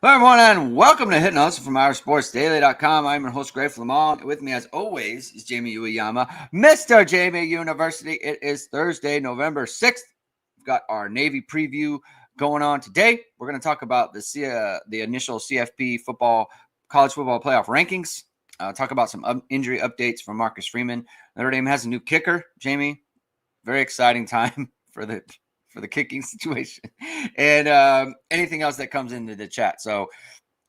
Hello, everyone, and welcome to Hitting Hustle from OurSportsDaily.com. I'm your host, Greg Flammang. With me, as always, is Jamie Uyeyama, Mr. Jamie University. It is Thursday, November 6th. We've got our Navy preview going on today. We're going to talk about the initial CFP college football playoff rankings. Talk about some injury updates from Marcus Freeman. Notre Dame has a new kicker, Jamie. Very exciting time for the kicking situation, and anything else that comes into the chat. So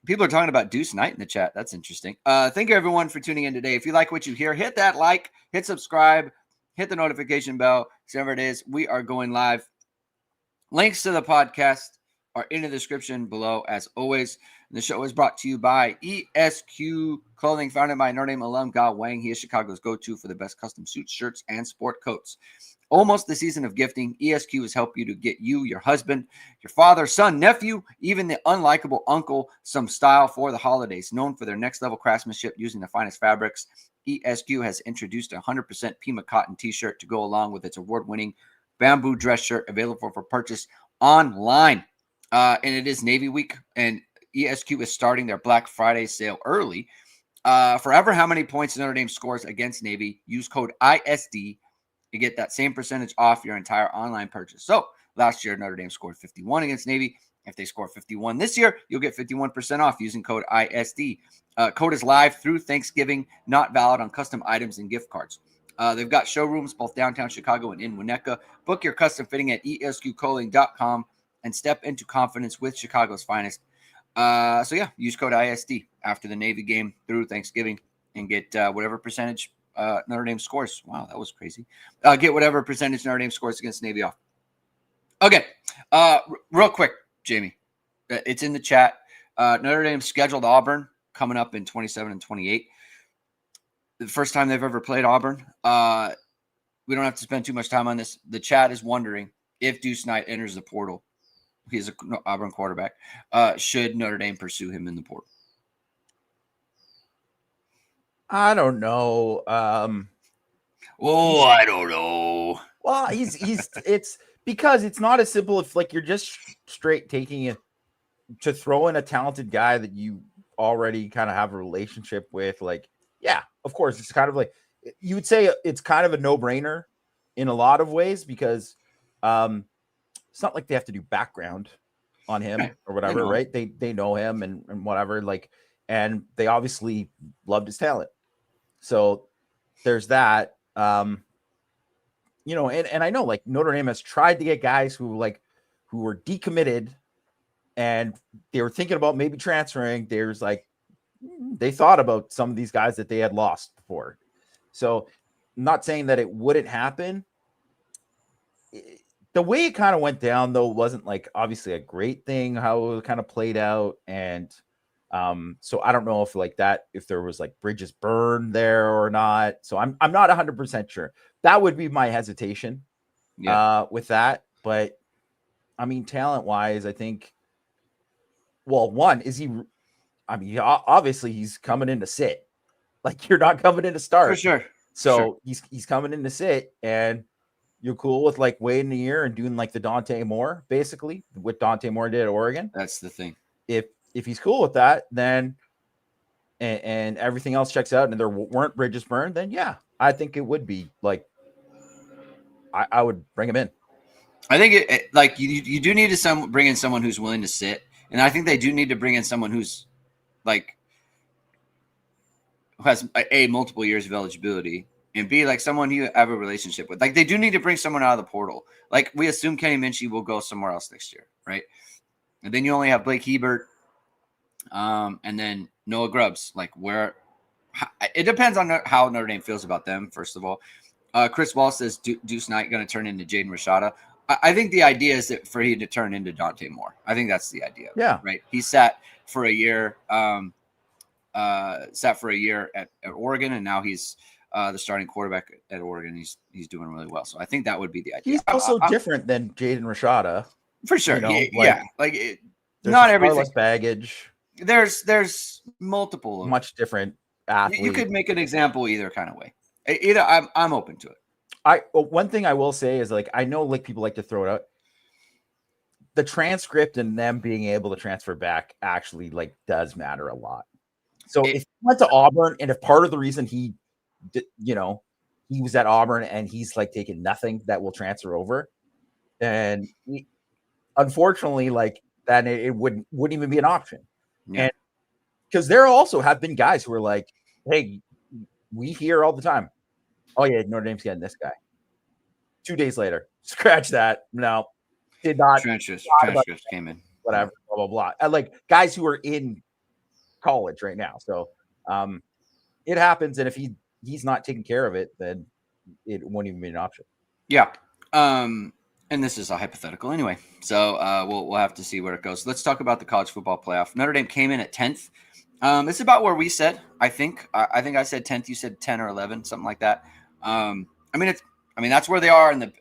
people are talking about Deuce Knight in the chat. That's interesting. Thank you, everyone, for tuning in today. If you like what you hear, hit that like, hit subscribe, hit the notification bell, whatever it is. We are going live. Links to the podcast are in the description below, as always. The show is brought to you by ESQ Clothing, founded by Notre Dame alum Gao Wang. He is Chicago's go-to for the best custom suits, shirts, and sport coats. Almost the season of gifting, ESQ has helped you to get you, your husband, your father, son, nephew, even the unlikable uncle some style for the holidays. Known for their next-level craftsmanship using the finest fabrics, ESQ has introduced a 100% Pima cotton t-shirt to go along with its award-winning bamboo dress shirt, available for purchase online. And it is Navy Week, and ESQ is starting their Black Friday sale early. For how many points Notre Dame scores against Navy, use code ISD. You get that same percentage off your entire online purchase. So last year, Notre Dame scored 51 against Navy. If they score 51 this year, you'll get 51% off using code ISD. Code is live through Thanksgiving, not valid on custom items and gift cards. They've got showrooms both downtown Chicago and in Winnetka. Book your custom fitting at esqclothing.com and step into confidence with Chicago's finest. Use code ISD after the Navy game through Thanksgiving and get whatever percentage Notre Dame scores. Wow, that was crazy. Get whatever percentage Notre Dame scores against Navy off. Okay, real quick, Jamie. It's in the chat. Notre Dame scheduled Auburn coming up in 27 and 28. The first time they've ever played Auburn. We don't have to spend too much time on this. The chat is wondering if Deuce Knight enters the portal. He's an Auburn quarterback. Should Notre Dame pursue him in the portal? I don't know. I don't know. Well, it's because it's not as simple if like you're just straight taking it to throw in a talented guy that you already kind of have a relationship with. Like, yeah, of course, it's kind of like you would say it's kind of a no-brainer in a lot of ways because it's not like they have to do background on him or whatever, right? They know him and whatever, like, and they obviously loved his talent. So there's that, and I know like Notre Dame has tried to get guys who were decommitted and they were thinking about maybe transferring. There's like, they thought about some of these guys that they had lost before. So I'm not saying that it wouldn't happen. The way it kind of went down though, wasn't like obviously a great thing, how it kind of played out. And so I don't know if there was like bridges burned there or not. So I'm not 100% sure. That would be my hesitation with that. But I mean, talent wise, I think, well, one is obviously he's coming in to sit. Like you're not coming in to start. For sure. So he's coming in to sit, and you're cool with like waiting a year and doing like the Dante Moore, basically what Dante Moore did at Oregon. That's the thing. If he's cool with that, then and everything else checks out and there weren't bridges burned, then yeah, I think it would be like I would bring him in. I think it like you do need to bring in someone who's willing to sit, and I think they do need to bring in someone who's like who has multiple years of eligibility, and B, like someone you have a relationship with. Like they do need to bring someone out of the portal. Like we assume Kenny Minchie will go somewhere else next year, right? And then you only have Blake Hebert. And then Noah Grubbs, it depends on how Notre Dame feels about them, first of all. Chris Wall says Deuce Knight going to turn into Jaden Rashada. I think the idea is that for him to turn into Dante Moore. I think that's the idea. Yeah. Right. He sat for a year, at Oregon, and now he's the starting quarterback at Oregon. He's doing really well. So I think that would be the idea. He's also different than Jaden Rashada. For sure. There's not everything. Less baggage. There's multiple much different athletes. You could make an example either kind of way. Either I'm open to it. One thing I will say is like I know like people like to throw it out. the transcript and them being able to transfer back actually like does matter a lot. So if he went to Auburn, and if part of the reason he was at Auburn and he's like taking nothing that will transfer over, and unfortunately, like then it wouldn't even be an option. Yeah. And because there also have been guys who are like, hey, we hear all the time, oh yeah, Notre Dame's getting this guy. 2 days later, scratch that. No, did not. Transcripts came in. Whatever, blah, blah, blah. Like guys who are in college right now. So it happens. And if he's not taking care of it, then it won't even be an option. Yeah. And this is a hypothetical anyway. So we'll have to see where it goes. Let's talk about the college football playoff. Notre Dame came in at 10th. It's about where we said, I think. I think I said 10th. You said 10 or 11, something like that. I mean, that's where they are on the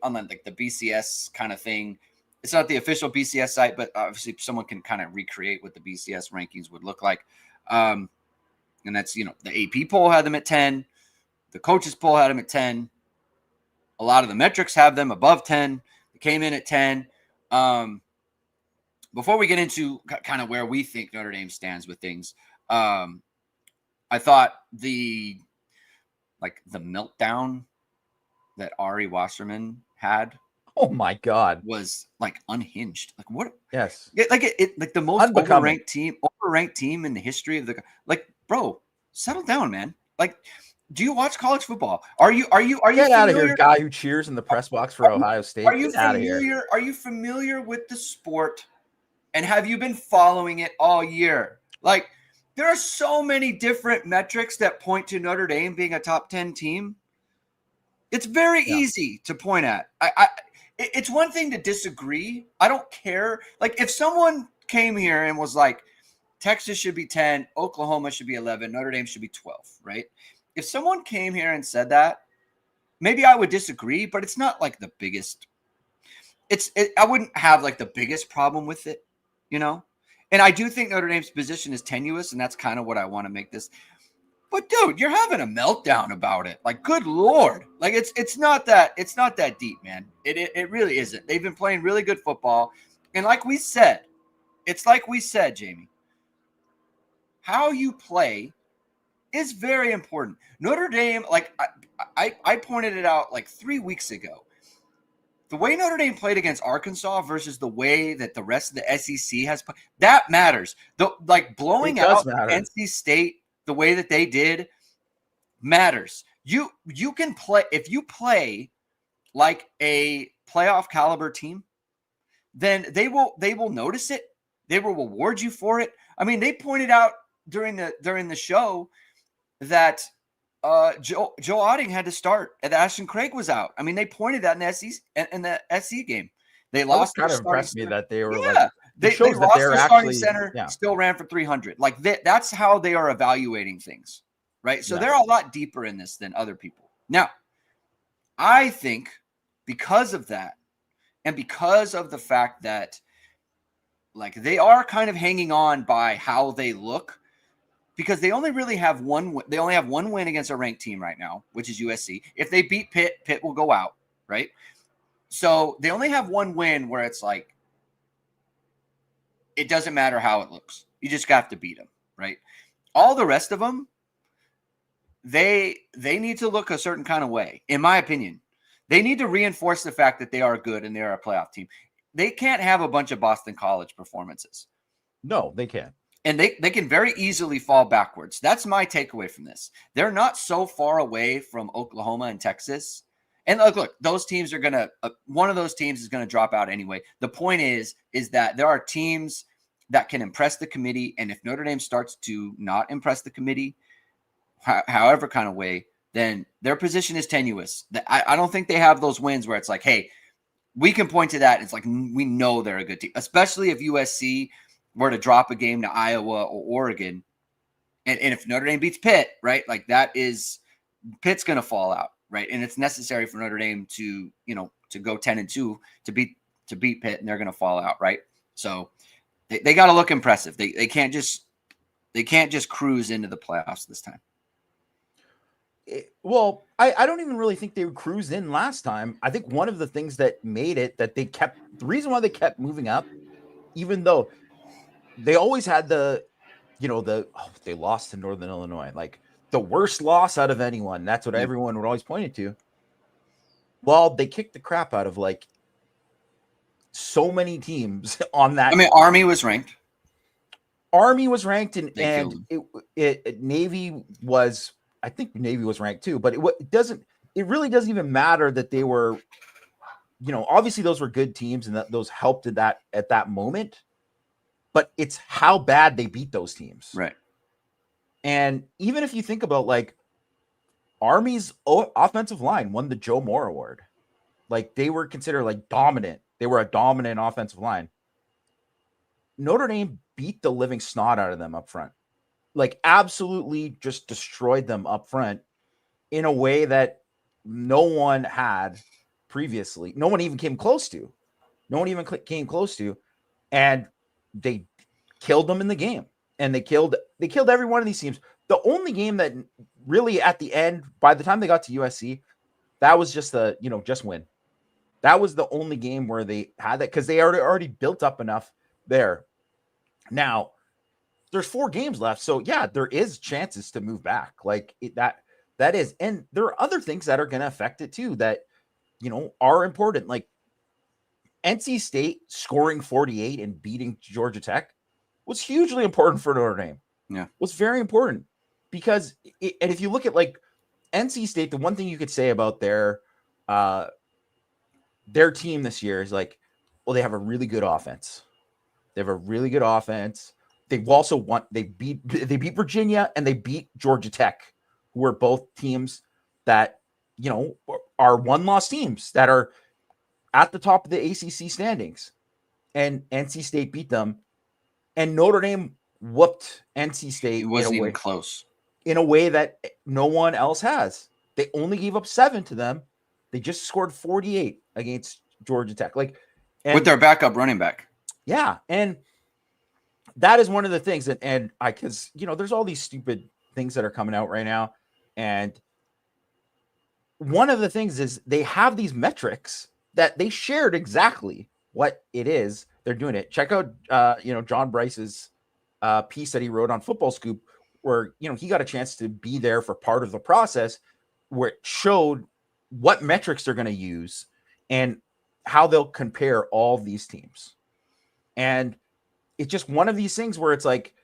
BCS kind of thing. It's not the official BCS site, but obviously someone can kind of recreate what the BCS rankings would look like. And that's, the AP poll had them at 10. The coaches poll had them at 10. A lot of the metrics have them above 10. They came in at 10. Before we get into kind of where we think Notre Dame stands with things, I thought the meltdown that Ari Wasserman had, oh my God, was like unhinged. Like what? Yes. Like the most overranked team in the history of bro, settle down, man. Like, do you watch college football? Are you get out of here, guy who cheers in the press box for Ohio State? Are you familiar? Are you familiar with the sport? And have you been following it all year? Like, there are so many different metrics that point to Notre Dame being a top 10 team. It's very easy to point at. It's one thing to disagree. I don't care. Like, if someone came here and was like, Texas should be 10, Oklahoma should be 11, Notre Dame should be 12, right? If someone came here and said that, maybe I would disagree, but it's not like the biggest. I wouldn't have like the biggest problem with it, And I do think Notre Dame's position is tenuous, and that's kind of what I want to make this. But dude, you're having a meltdown about it. Like, good Lord. Like, it's not that deep, man. It really isn't. They've been playing really good football. And like we said, Jamie, how you play is very important. Notre Dame, like I pointed it out like 3 weeks ago. The way Notre Dame played against Arkansas versus the way that the rest of the SEC has played, that matters. Blowing out NC State the way that they did matters. You can play, if you play like a playoff caliber team, then they will notice it. They will reward you for it. I mean, they pointed out during the show that Joe Otting had to start and Ashton Craig was out. I mean, they pointed that in the SC game. They lost. Kind of impressed me that they were they lost their starting center, still ran for 300. Like that's how they are evaluating things, right? So they're a lot deeper in this than other people. Now, I think because of that, and because of the fact that like they are kind of hanging on by how they look, because they only really have one. They only have one win against a ranked team right now, which is USC. If they beat Pitt, Pitt will go out, right? So they only have one win where it's like, it doesn't matter how it looks. You just have to beat them, right? All the rest of them, they need to look a certain kind of way, in my opinion. They need to reinforce the fact that they are good and they are a playoff team. They can't have a bunch of Boston College performances. No, they can't. And they can very easily fall backwards. That's my takeaway from this. They're not so far away from Oklahoma and Texas. And look, those teams are going to one of those teams is going to drop out anyway. The point is that there are teams that can impress the committee. And if Notre Dame starts to not impress the committee, however kind of way, then their position is tenuous. I don't think they have those wins where it's like, hey, we can point to that. It's like, we know they're a good team, especially if USC were to drop a game to Iowa or Oregon. And if Notre Dame beats Pitt, right, like that is Pitt's going to fall out. Right. And it's necessary for Notre Dame to go 10-2 to beat Pitt, and they're going to fall out. Right. So they got to look impressive. They can't just cruise into the playoffs this time. Well, I don't even really think they would cruise in last time. I think one of the things that made it that the reason why they kept moving up even though they always had they lost to Northern Illinois, like the worst loss out of anyone. That's what everyone would always point it to. Well, they kicked the crap out of like so many teams on that. I mean, Army was ranked. And Navy was, I think Navy was ranked too, but it really doesn't even matter that they were, obviously those were good teams and that those helped at that moment, but it's how bad they beat those teams. Right. And even if you think about like Army's offensive line won the Joe Moore Award. Like they were considered like dominant. They were a dominant offensive line. Notre Dame beat the living snot out of them up front. Like absolutely just destroyed them up front in a way that no one had previously. No one even came close to. And they killed them in the game. And they killed every one of these teams. The only game that really at the end, by the time they got to USC, that was just just win. That was the only game where they had that because they already built up enough there. Now, there's 4 games left. So, yeah, there is chances to move back. Like that is. And there are other things that are going to affect it too that, are important. Like NC State scoring 48 and beating Georgia Tech was hugely important for Notre Dame. Yeah. Was very important because and if you look at like NC State, the one thing you could say about their team this year is like, well, they have a really good offense. They've also won. They beat Virginia and they beat Georgia Tech, who are both teams that, are 1-loss teams that are at the top of the ACC standings. And NC State beat them. And Notre Dame whooped NC State. It wasn't even close. In a way that no one else has. They only gave up 7 to them. They just scored 48 against Georgia Tech. With their backup running back. Yeah. And that is one of the things because there's all these stupid things that are coming out right now. And one of the things is they have these metrics that they shared exactly what it is they're doing it. Check out, John Bryce's piece that he wrote on Football Scoop, where, he got a chance to be there for part of the process where it showed what metrics they're going to use and how they'll compare all these teams. And it's just one of these things where it's like,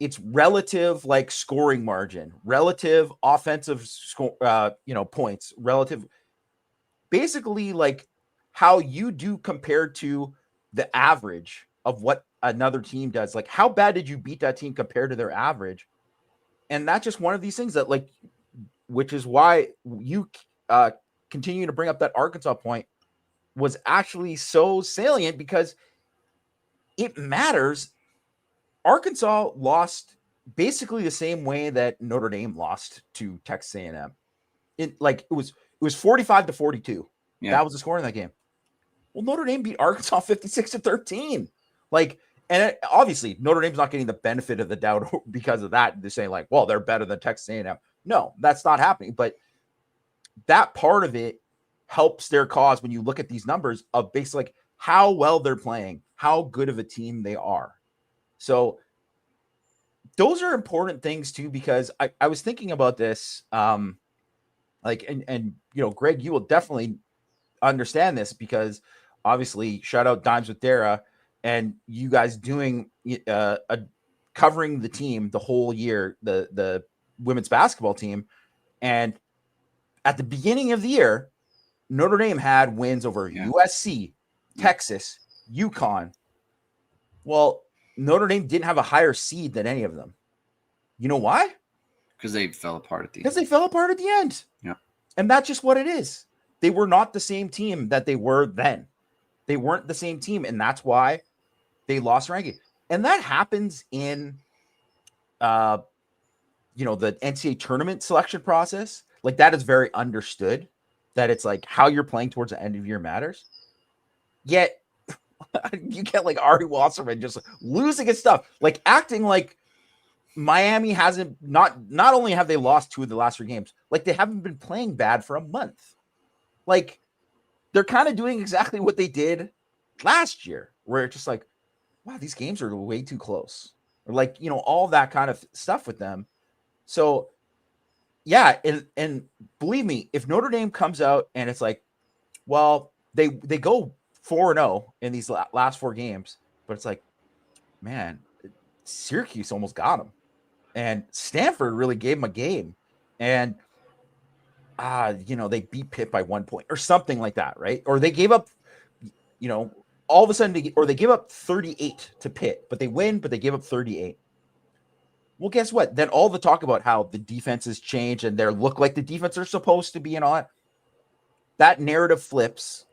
it's relative, like scoring margin, relative offensive points, relative, basically like how you do compared to the average of what another team does. Like, how bad did you beat that team compared to their average? And that's just one of these things that, like, which is why you continue to bring up that Arkansas point was actually so salient, because it matters. Arkansas lost basically the same way that Notre Dame lost to Texas A&M. It was 45-42. Yeah. That was the score in that game. Well, Notre Dame beat Arkansas 56-13. Obviously Notre Dame's not getting the benefit of the doubt because of that. They're saying like, well, they're better than Texas A&M. No, that's not happening. But that part of it helps their cause when you look at these numbers of basically like how well they're playing, how good of a team they are. So those are important things too, because I was thinking about this, Greg, you will definitely understand this, because obviously shout out Dimes with Dara and you guys doing covering the team the whole year, the women's basketball team. And at the beginning of the year, Notre Dame had wins over USC, Texas, UConn. Well, Notre Dame didn't have a higher seed than any of them. You know why? Because they fell apart at the end. Because they fell apart at the end. Yeah. And that's just what it is. They were not the same team that they were then. They weren't the same team, and that's why they lost ranking. And that happens in the NCAA tournament selection process. Like, that is very understood, that it's like how you're playing towards the end of year matters. Yet you get like Ari Wasserman just losing his stuff, like acting like Miami hasn't not only have they lost 2 of the last 3 games, like they haven't been playing bad for a month. Like, they're kind of doing exactly what they did last year, where it's just like, wow, these games are way too close, or like, all that kind of stuff with them. So yeah, and believe me, if Notre Dame comes out and it's like, well, they go 4-0 in these last 4 games, but it's like, man, Syracuse almost got them, and Stanford really gave them a game, and they beat Pitt by 1 point or something like that, right? Or they gave up, all of a sudden, they give up 38 to Pitt, but they win, but they give up 38. Well, guess what? Then all the talk about how the defenses change and they look like the defense are supposed to be and all that narrative flips,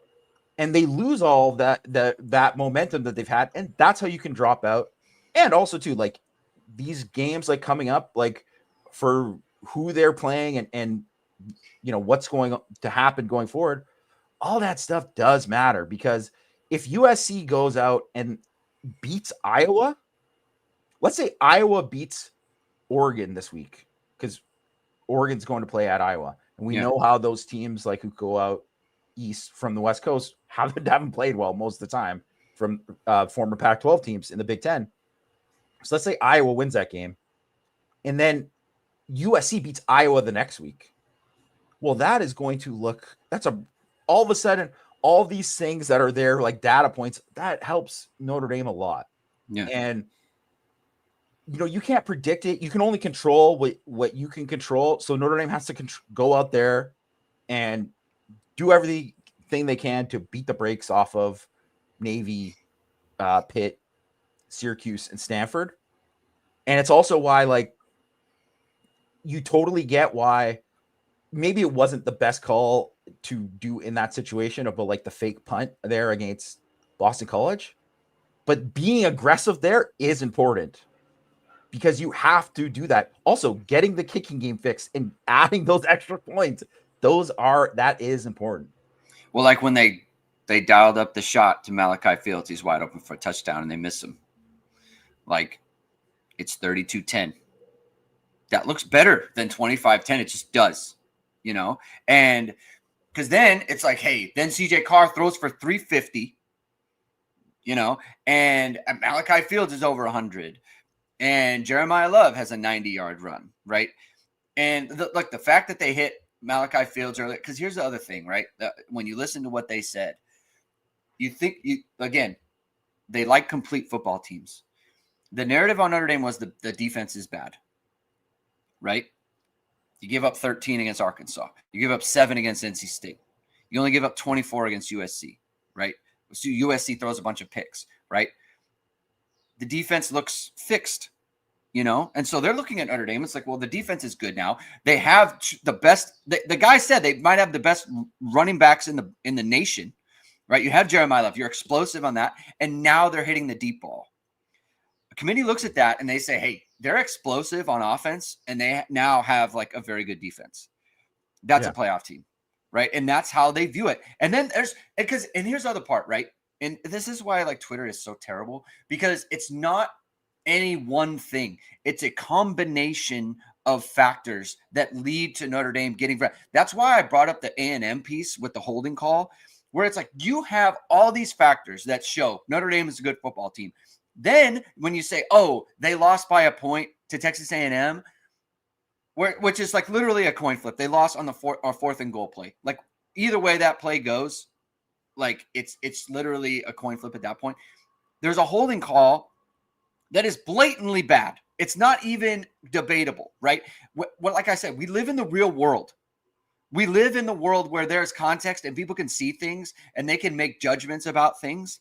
and they lose all that momentum that they've had, and that's how you can drop out. And also too, like, these games like coming up, like for who they're playing and what's going to happen going forward, all that stuff does matter, because if USC goes out and beats Iowa, let's say Iowa beats Oregon this week, because Oregon's going to play at Iowa, and we know how those teams like who go out east from the West Coast haven't played well most of the time from former Pac-12 teams in the Big Ten. So let's say Iowa wins that game, and then USC beats Iowa the next week. Well, that is going to look, all of a sudden, all these things that are there, like data points, that helps Notre Dame a lot. Yeah. And, you can't predict it. You can only control what you can control. So Notre Dame has to go out there and do everything they can to beat the brakes off of Navy, Pitt, Syracuse, and Stanford. And it's also why, like, you totally get why maybe it wasn't the best call to do in that situation about like the fake punt there against Boston College, but being aggressive there is important, because you have to do that. Also, getting the kicking game fixed and adding those extra points, that is important. Well, like when they dialed up the shot to Malachi Fields, he's wide open for a touchdown and they miss him. Like, it's 32-10. That looks better than 25-10. It just does, and because then it's like, hey, then CJ Carr throws for 350, and Malachi Fields is over 100, and Jeremiah Love has a 90-yard run, right? And the fact that they hit Malachi Fields earlier, because here's the other thing, right? When you listen to what they said, you think again, they like complete football teams. The narrative on Notre Dame was the defense is bad, right? You give up 13 against Arkansas. You give up 7 against NC State. You only give up 24 against USC, right? So USC throws a bunch of picks, right? The defense looks fixed, And so they're looking at Notre Dame. It's like, well, the defense is good now. They have the best. The guy said they might have the best running backs in the nation, right? You have Jeremiah Love. You're explosive on that. And now they're hitting the deep ball. A committee looks at that and they say, hey, they're explosive on offense, and they now have like a very good defense. That's a playoff team, right? And that's how they view it. And then here's the other part, right? And this is why like Twitter is so terrible, because it's not any one thing. It's a combination of factors that lead to Notre Dame getting. That's why I brought up the A&M piece with the holding call, where it's like you have all these factors that show Notre Dame is a good football team. Then when you say, oh, they lost by a point to Texas A&M, which is like literally a coin flip. They lost on the fourth and goal play. Like either way that play goes, like it's literally a coin flip at that point. There's a holding call that is blatantly bad. It's not even debatable, right? Like I said, we live in the real world. We live in the world where there's context and people can see things and they can make judgments about things.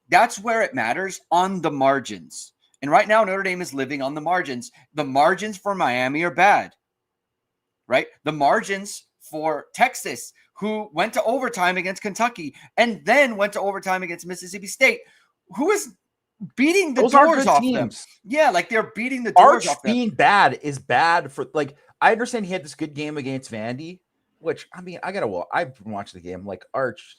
That's where it matters, on the margins. And right now, Notre Dame is living on the margins. The margins for Miami are bad, right? The margins for Texas, who went to overtime against Kentucky and then went to overtime against Mississippi State, who is beating the doors off them. Yeah, like they're beating the doors off them. Being bad is bad for, like, I understand he had this good game against Vandy, which, I mean, I've watched the game. Like, Arch,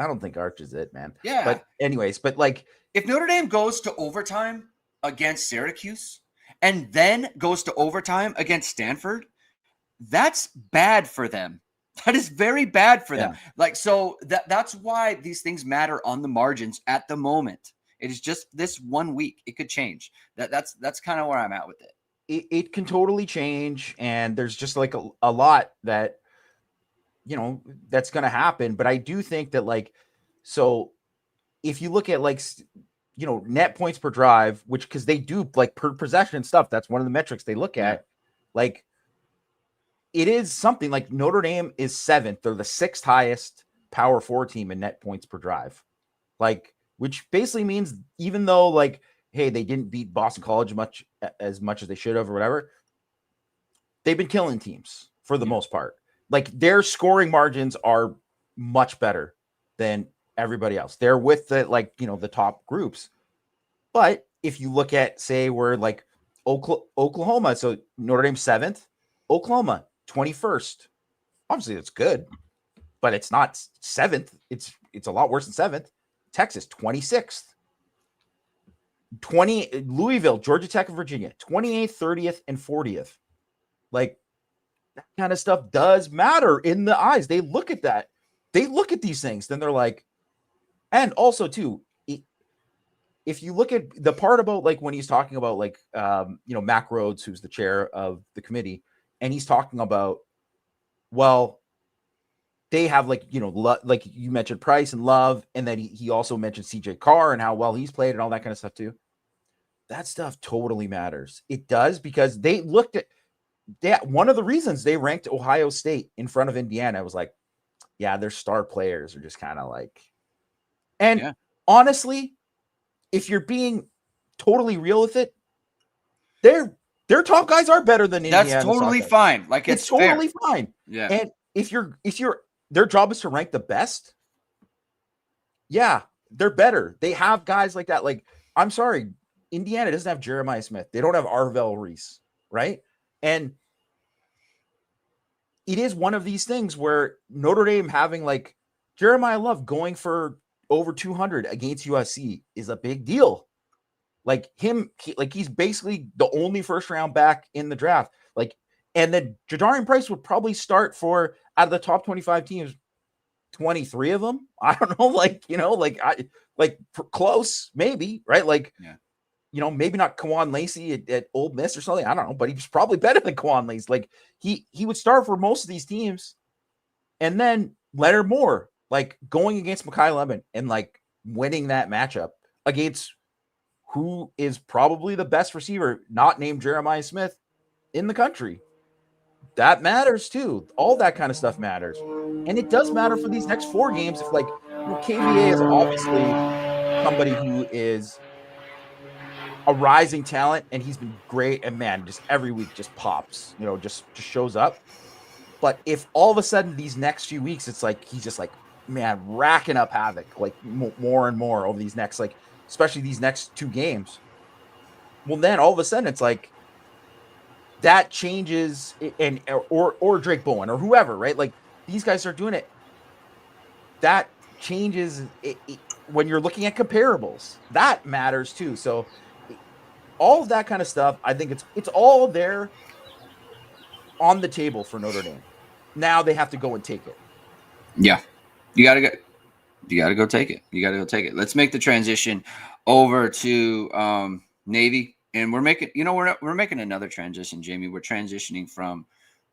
I don't think Arch is it, man. Yeah. But anyways, like, if Notre Dame goes to overtime against Syracuse and then goes to overtime against Stanford, that's bad for them. That is very bad for them. Like, so that's why these things matter on the margins at the moment. It is just this 1 week. It could change. That's kind of where I'm at with it. It can totally change, and there's just like a lot that, you know, that's going to happen. But I do think that, like, so if you look at, like, you know, net points per drive, which, because they do like per possession and stuff, that's one of the metrics they look at. Like, it is something like Notre Dame is 7th. They're the 6th highest Power 4 team in net points per drive. Like, which basically means, even though, like, hey, they didn't beat Boston College as much as they should have or whatever, they've been killing teams for the most part. Like, their scoring margins are much better than everybody else. They're with the, like, you know, the top groups. But if you look at, say, where like Oklahoma, so Notre Dame 7th, Oklahoma 21st. Obviously, that's good, but it's not 7th. It's a lot worse than 7th. Texas 26th. Louisville, Georgia Tech, and Virginia 28th, 30th, and 40th. Like, that kind of stuff does matter in the eyes. They look at that. They look at these things, then they're like, and also too, if you look at the part about, like, when he's talking about, like, you know, Mac Rhodes, who's the chair of the committee, and he's talking about, well, they have, like, you know, like you mentioned Price and Love, and then he also mentioned CJ Carr and how well he's played and all that kind of stuff too. That stuff totally matters. It does, because they looked at that. One of the reasons they ranked Ohio State in front of Indiana was like, yeah, their star players are just kind of like, and honestly, if you're being totally real with it, their top guys are better than Indiana. That's totally fine. Like, it's totally fair. fine. Yeah. And if their job is to rank the best, yeah, they're better. They have guys like that. Like, I'm sorry, Indiana doesn't have Jeremiah Smith. They don't have Arvell Reese, right? And it is one of these things where Notre Dame having, like, Jeremiah Love going for over 200 against USC is a big deal. Like, he's basically the only first round back in the draft. Like, and then Jadarian Price would probably start for, out of the top 25 teams, 23 of them. I don't know, like, you know, close, maybe, right? Like, you know, maybe not Kwan Lacey at Ole Miss or something. I don't know, but he's probably better than Kwan Lacey. Like, he would start for most of these teams, and then Leonard Moore, like, going against Mekhi Lemon and, like, winning that matchup against who is probably the best receiver, not named Jeremiah Smith, in the country. That matters too. All that kind of stuff matters. And it does matter for these next 4 games. If, like, you know, KVA is obviously somebody who is a rising talent, and he's been great, and man, just every week just pops, you know, just shows up. But if all of a sudden these next few weeks, it's like he's just, like, man, racking up havoc, like, more and more over these next, like, especially these next 2 games. Well, then all of a sudden it's like that changes, and or Drake Bowen or whoever, right? Like, these guys are doing it. That changes when you're looking at comparables. That matters too. So all of that kind of stuff, I think it's all there on the table for Notre Dame. Now they have to go and take it. Yeah, you got to go take it. You got to go take it. Let's make the transition over to Navy, and we're making another transition, Jamie. We're transitioning from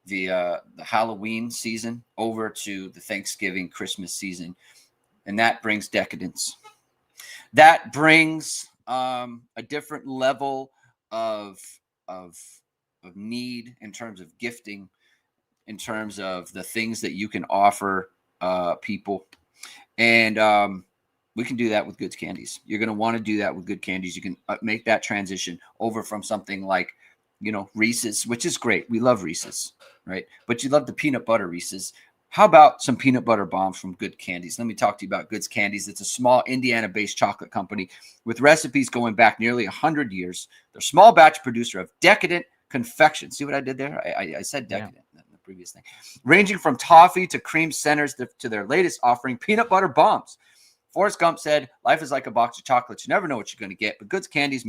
the Halloween season over to the Thanksgiving Christmas season, and that brings decadence. That brings a different level of need in terms of gifting, in terms of the things that you can offer people. And we can do that with Goods Candies. You're going to want to do that with Good Candies. You can make that transition over from something like, you know, Reese's, which is great. We love Reese's, right? But you love the peanut butter Reese's. How about some peanut butter bombs from Good Candies? Let me talk to you about Goods Candies. It's a small Indiana-based chocolate company with recipes going back nearly 100 years. They're a small batch producer of decadent confection. See what I did there? I said decadent in the previous thing. Ranging from toffee to cream centers to their latest offering, peanut butter bombs. Forrest Gump said, life is like a box of chocolates. You never know what you're going to get, but Goods Candies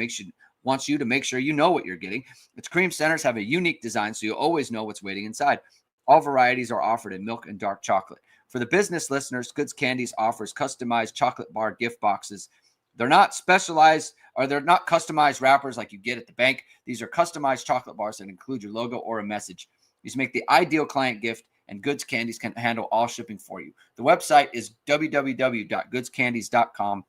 wants you to make sure you know what you're getting. Its cream centers have a unique design, so you always know what's waiting inside. All varieties are offered in milk and dark chocolate. For the business listeners, Goods Candies offers customized chocolate bar gift boxes They're not specialized, or they're not customized wrappers like you get at the bank. These are customized chocolate bars that include your logo or a message. These make the ideal client gift, and Goods Candies can handle all shipping for you. The website is www.goodscandies.com.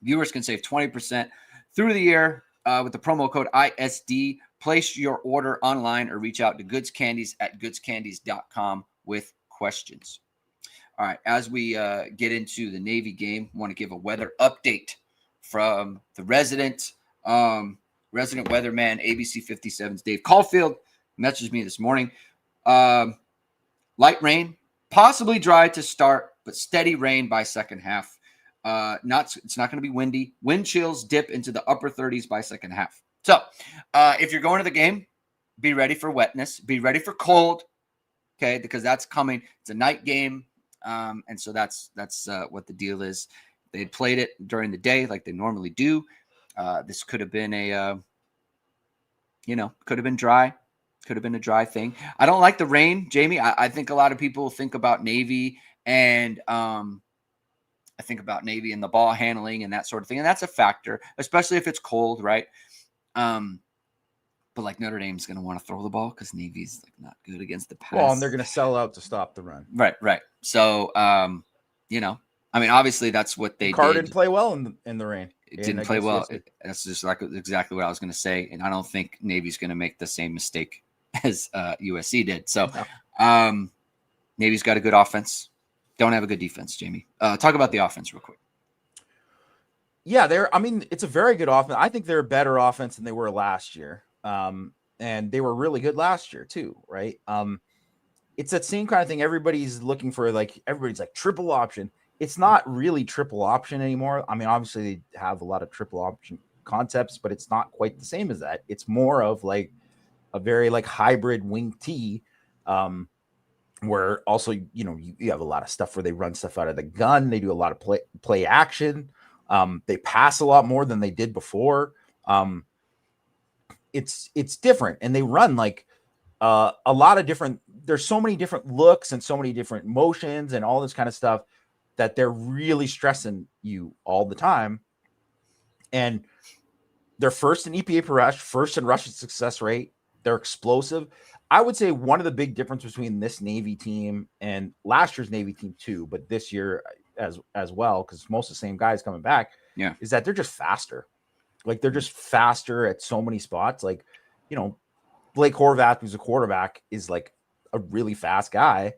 Viewers can save 20% through the year with the promo code ISD. Place your order online or reach out to Goods Candies at goodscandies.com with questions. All right, as we get into the Navy game, I want to give a weather update from the resident weatherman, ABC 57's Dave Caulfield. Messaged me this morning. Light rain, possibly dry to start, but steady rain by second half. It's not going to be windy. Wind chills dip into the upper 30s by second half. So if you're going to the game, be ready for wetness. Be ready for cold, okay, because that's coming. It's a night game, and so that's what the deal is. They had played it during the day like they normally do. This could have been could have been dry. Could have been a dry thing. I don't like the rain, Jamie. I think a lot of people think about Navy and I think about Navy and the ball handling and that sort of thing. And that's a factor, especially if it's cold, right? But like Notre Dame's going to want to throw the ball because Navy's like not good against the pass. Well, and they're going to sell out to stop the run. Right. So, I mean, obviously that's what they Carr did. Didn't play well in the rain. It didn't play well. That's just like exactly what I was going to say. And I don't think Navy's going to make the same mistake as USC did. So Navy's got a good offense. Don't have a good defense, Jamie. Talk about the offense real quick. Yeah, it's a very good offense. I think they're a better offense than they were last year. And they were really good last year too, right? It's that same kind of thing. Everybody's looking for everybody's like triple option. It's not really triple option anymore. I mean, obviously they have a lot of triple option concepts, but it's not quite the same as that. It's more of like a very like hybrid wing T, where also, you have a lot of stuff where they run stuff out of the gun. They do a lot of play action. They pass a lot more than they did before. It's different, and they run like a lot of different. There's so many different looks and so many different motions and all this kind of stuff that they're really stressing you all the time. And they're first in EPA per rush, first in rush success rate. They're explosive. I would say one of the big difference between this Navy team and last year's Navy team too, but this year as well, because most of the same guys coming back, is that they're just faster. Like they're just faster at so many spots. Like, Blake Horvath, who's a quarterback, is like a really fast guy.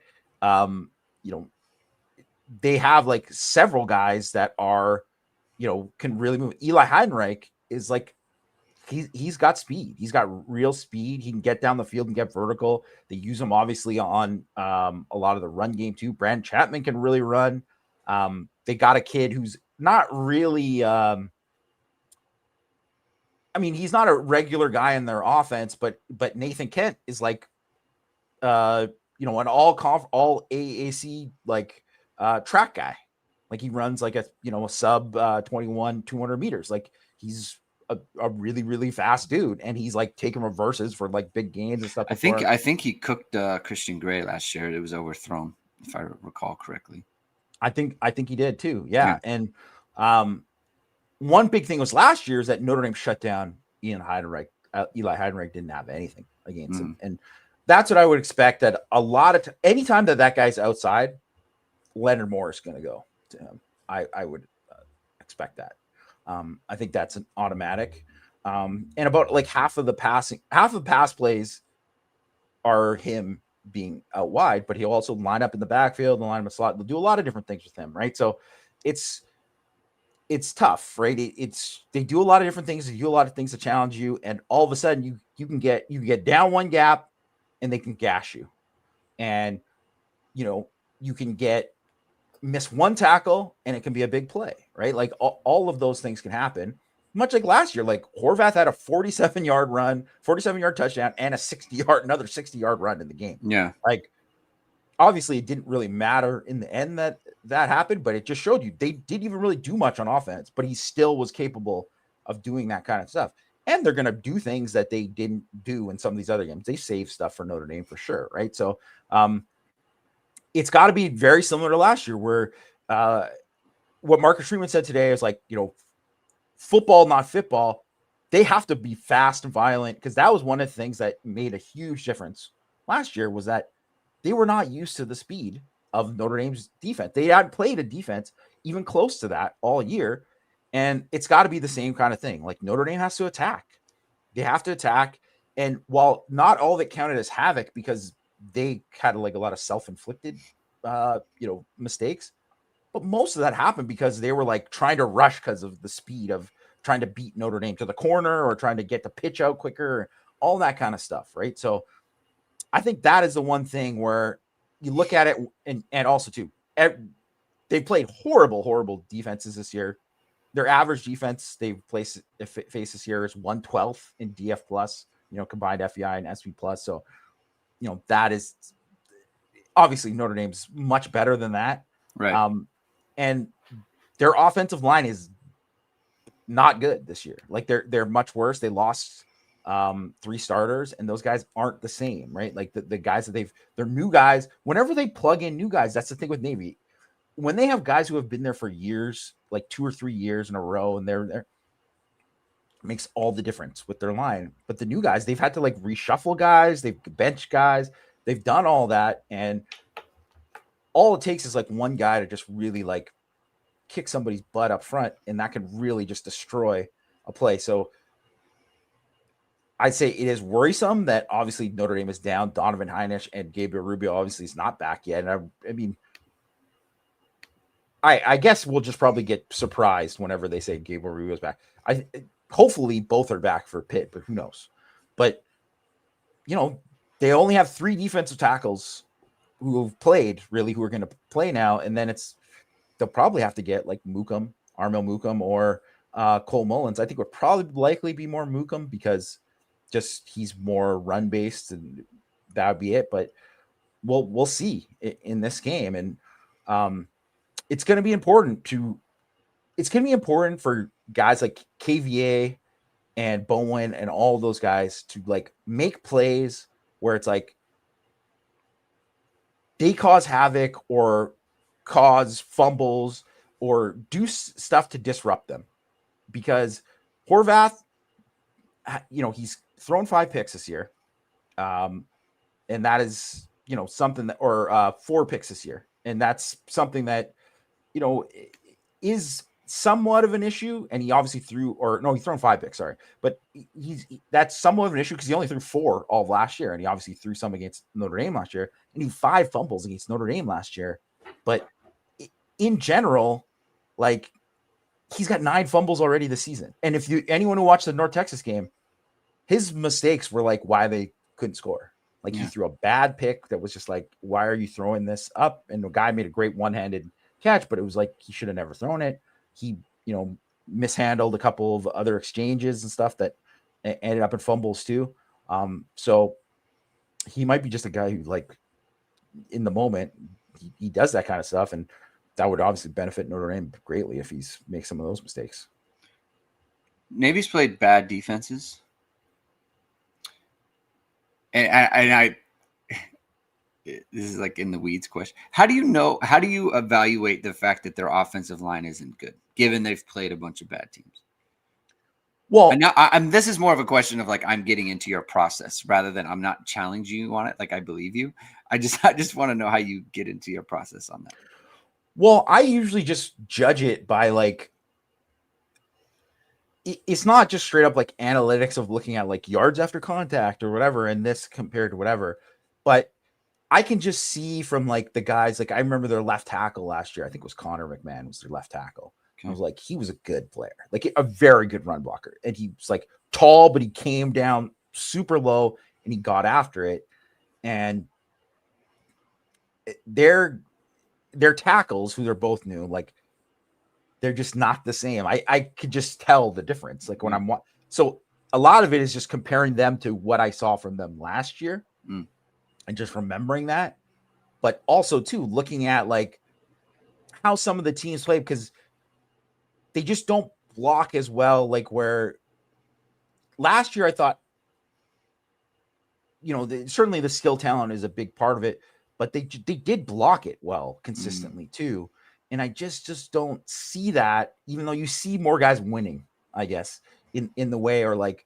They have like several guys that are, can really move. Eli Heidenreich is like, he's got speed. He's got real speed. He can get down the field and get vertical. They use him obviously on a lot of the run game too. Brandon Chapman can really run. They got a kid who's not really, he's not a regular guy in their offense, but Nathan Kent is like, an all AAC like track guy. Like he runs like a sub 21 200 meters. Like he's a really, really fast dude, and he's like taking reverses for like big gains and stuff. I think he cooked Christian Gray last year. It was overthrown, if I recall correctly. I think he did too. Yeah. And one big thing was last year is that Notre Dame shut down Eli Heidenreich didn't have anything against him, and that's what I would expect. That a lot of anytime that guy's outside, Leonard Moore is going to go to him. I would expect that. I think that's an automatic. And about like half of the pass plays are him being out wide, but he'll also line up in the backfield and line up in slot. They'll do a lot of different things with him, right? So it's tough, right? They do a lot of different things. They do a lot of things to challenge you, and all of a sudden you can get down one gap, and they can gash you, and you can miss one tackle, and it can be a big play, right? Like all of those things can happen. Much like last year, like Horvath had a 47-yard touchdown, and another 60-yard run in the game. Yeah, like obviously it didn't really matter in the end that happened, but it just showed you they didn't even really do much on offense, but he still was capable of doing that kind of stuff. And they're going to do things that they didn't do in some of these other games. They save stuff for Notre Dame for sure, right? So it's got to be very similar to last year, where what Marcus Freeman said today is like, football, not football, they have to be fast and violent, because that was one of the things that made a huge difference last year, was that they were not used to the speed of Notre Dame's defense. They hadn't played a defense even close to that all year. And it's got to be the same kind of thing. Like, Notre Dame has to attack. They have to attack. And while not all that counted as havoc, because they had like a lot of self-inflicted, mistakes, but most of that happened because they were like trying to rush because of the speed of trying to beat Notre Dame to the corner, or trying to get the pitch out quicker, all that kind of stuff, right? So I think that is the one thing where you look at it, and also too, they played horrible defenses this year. Their average defense they've faced this year is 112th in DF plus, combined FEI and SP plus. So, that is obviously Notre Dame's much better than that. Right. And their offensive line is not good this year. Like, they're much worse. They lost 3 starters, and those guys aren't the same, right? Like, the guys that they're new guys. Whenever they plug in new guys, that's the thing with Navy. When they have guys who have been there for years, like 2 or 3 years in a row, and they're there, it makes all the difference with their line. But the new guys, they've had to like reshuffle guys, they've bench guys, they've done all that, and all it takes is like one guy to just really like kick somebody's butt up front, and that can really just destroy a play. So I'd say it is worrisome that obviously Notre Dame is down. Donovan Heinisch and Gabriel Rubio obviously is not back yet. And I mean, I guess we'll just probably get surprised whenever they say Gabriel Rubio's back. Hopefully both are back for Pitt, but who knows? But they only have 3 defensive tackles who have played, really, who are going to play now, and then they'll probably have to get like Armel Mukum, or Cole Mullins. I think would probably likely be more Mukum, because just he's more run based, and that would be it. But we'll see in this game, and it's going to be important for guys like KVA and Bowen and all those guys to like make plays where it's like they cause havoc or cause fumbles or do stuff to disrupt them, because Horvath, he's thrown 5 picks this year. And that is, something that, or 4 picks this year. And that's something that, is somewhat of an issue. And he obviously he's thrown 5 picks, sorry. But that's somewhat of an issue because he only threw 4 all of last year. And he obviously threw some against Notre Dame last year. And he 5 fumbles against Notre Dame last year. But in general, like, he's got 9 fumbles already this season. And if anyone who watched the North Texas game, his mistakes were like why they couldn't score. Like, he threw a bad pick that was just like, why are you throwing this up? And the guy made a great one-handed catch, but it was like he should have never thrown it. He, mishandled a couple of other exchanges and stuff that ended up in fumbles too. So he might be just a guy who, like, in the moment, he does that kind of stuff, and that would obviously benefit Notre Dame greatly if he's makes some of those mistakes. Navy's played bad defenses. And I this is like in the weeds question. How do you evaluate the fact that their offensive line isn't good, given they've played a bunch of bad teams? Well, and now this is more of a question of like, I'm getting into your process rather than I'm not challenging you on it. Like, I believe you. I just want to know how you get into your process on that. Well, I usually just judge it by like, it's not just straight up like analytics of looking at like yards after contact or whatever, and this compared to whatever, but I can just see from like the guys, like I remember their left tackle last year. I think it was Connor McMahon was their left tackle. Okay. I was like, he was a good player, like a very good run blocker. And he was like tall, but he came down super low and he got after it. And their tackles, who they're both new, like they're just not the same. I could just tell the difference. Like when so a lot of it is just comparing them to what I saw from them last year. And just remembering that, but also too looking at like how some of the teams play, because they just don't block as well. Like where last year I thought, certainly the skill talent is a big part of it, but they did block it well consistently too. And I just don't see that, even though you see more guys winning I guess, in the way, or like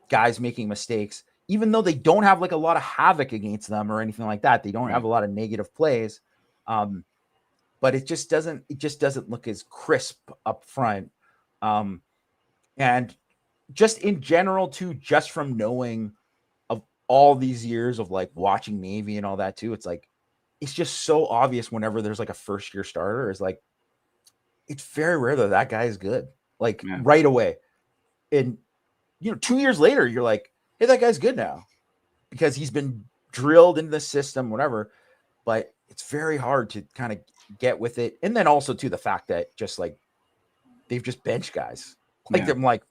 guys making mistakes, even though they don't have like a lot of havoc against them or anything like that. They don't have a lot of negative plays. But it just doesn't look as crisp up front. And just in general too, just from knowing of all these years of like watching Navy and all that too, it's like, it's just so obvious whenever there's like a first year starter, is like, it's very rare that guy is good, like right away. And, 2 years later, you're like, hey, that guy's good now because he's been drilled into the system, whatever. But it's very hard to kind of get with it. And then also to the fact that just like, they've just benched guys. Like, I'm like,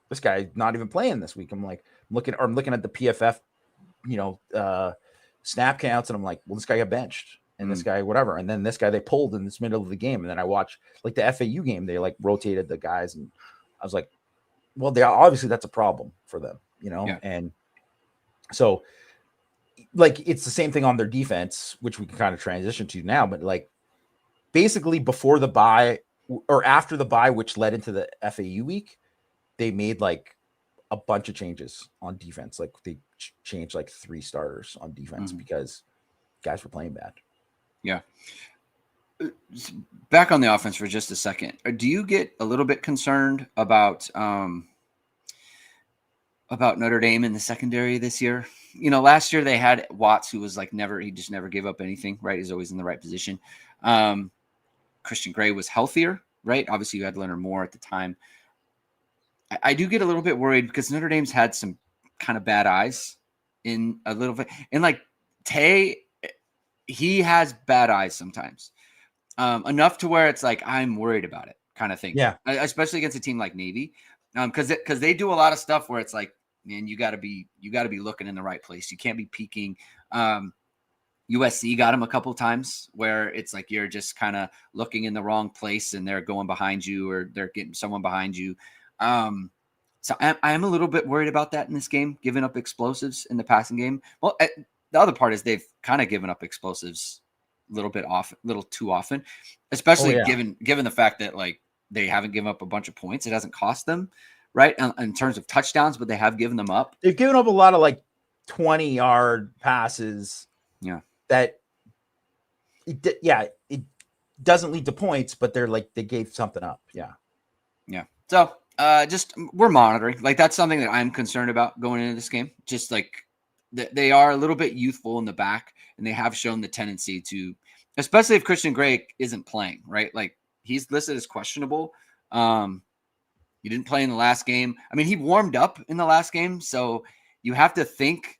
this guy's not even playing this week. I'm looking at the PFF, snap counts, and I'm like, well, this guy got benched, and this guy, whatever. And then this guy they pulled in this middle of the game. And then I watched like the FAU game, they like rotated the guys, and I was like, well, obviously that's a problem for them, And so like, it's the same thing on their defense, which we can kind of transition to now, but like basically before the bye or after the bye, which led into the FAU week, they made like a bunch of changes on defense. Like they changed like 3 starters on defense because guys were playing bad. Yeah. Back on the offense for just a second. Do you get a little bit concerned about Notre Dame in the secondary this year? Last year they had Watts, who was like he just never gave up anything, right? He's always in the right position. Christian Gray was healthier, right? Obviously you had Leonard Moore at the time. I do get a little bit worried because Notre Dame's had some kind of bad eyes in a little bit. And like Tay, he has bad eyes sometimes. Enough to where it's like, I'm worried about it kind of thing. Yeah. Especially against a team like Navy. Because they do a lot of stuff where it's like, man, you gotta be looking in the right place. You can't be peeking. USC got him a couple times where it's like you're just kind of looking in the wrong place and they're going behind you or they're getting someone behind you. So I'm a little bit worried about that in this game, giving up explosives in the passing game. Well, the other part is they've kind of given up explosives a little too often, especially given the fact that like they haven't given up a bunch of points. It hasn't cost them, right, in terms of touchdowns, but they have given them up. They've given up a lot of like 20-yard passes. Yeah. That it doesn't lead to points, but they're like, they gave something up. Yeah. Yeah. So just we're monitoring. Like that's something that I'm concerned about going into this game. Just like they are a little bit youthful in the back, and they have shown the tendency to, especially if Christian Gray isn't playing, right? Like he's listed as questionable. He didn't play in the last game. I mean, he warmed up in the last game, so you have to think